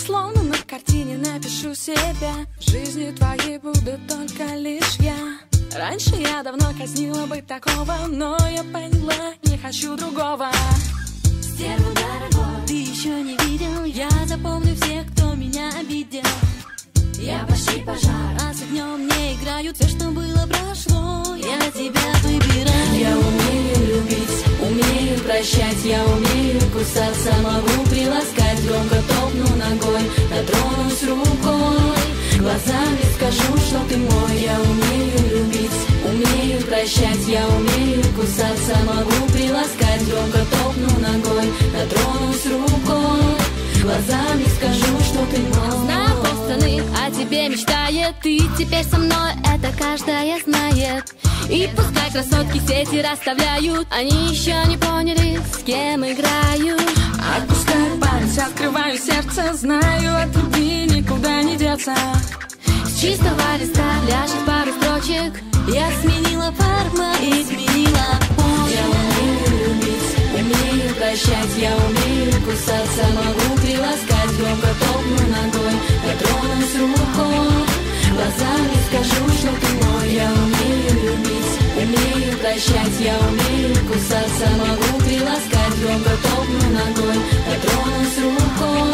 Словно на картине напишу себя. В жизни твоей буду только лишь я. Раньше я давно казнила бы такого, но я поняла, не хочу другого. Стерва, дорогой, ты еще не видел. Я запомню всех, кто меня обидел. Я почти пожар, а с огнем не играю. Все, что было, прошло, я тебя выбираю. Я умею любить, умею прощать. Я умею кусаться, могу приласкать. Громко топну ногой, дотронусь рукой. Глазами скажу, что ты мой. Я умею любить, умею прощать. Я умею кусаться, могу приласкать. Громко топну ногой, дотронусь рукой. Глазами скажу, что ты мой. Знаю, полстраны о тебе мечтает. Ты теперь со мной, это каждая знает. И пускай красотки сети расставляют, они еще не поняли, с кем играют. Отпускаю палец, открываю сердце. Знаю, от любви никуда не деться. С чистого листа ляжет пару строчек. Я сменила формат и изменила пол. Я умею любить, умею прощать. Я умею кусаться, могу приласкать. Громко топну ногой, дотронусь рукой. Глазами скажу, что ты мой. Я умею любить, умею прощать. Я умею кусаться, могу приласкать. Громко топну ногой, дотронусь рукой.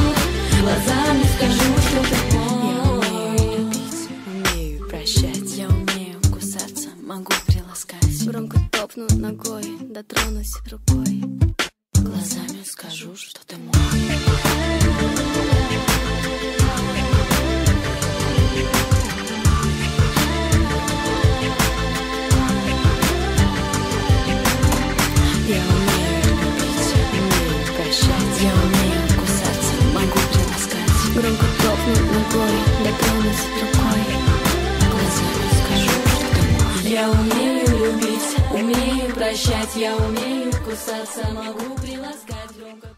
Глазами скажу, что ты мой. Я умею любить, умею прощать. Я умею кусаться, могу приласкать. Громко топну ногой, дотронусь рукой. Глазами скажу, что ты мой. Я умею любить, умею прощать. Я умею кусаться, могу приласкать. Громко топну ногой, дотронусь рукой. Глазами скажу, что ты мой. Я умею любить, умею прощать. Я умею кусаться, могу приласкать. Громко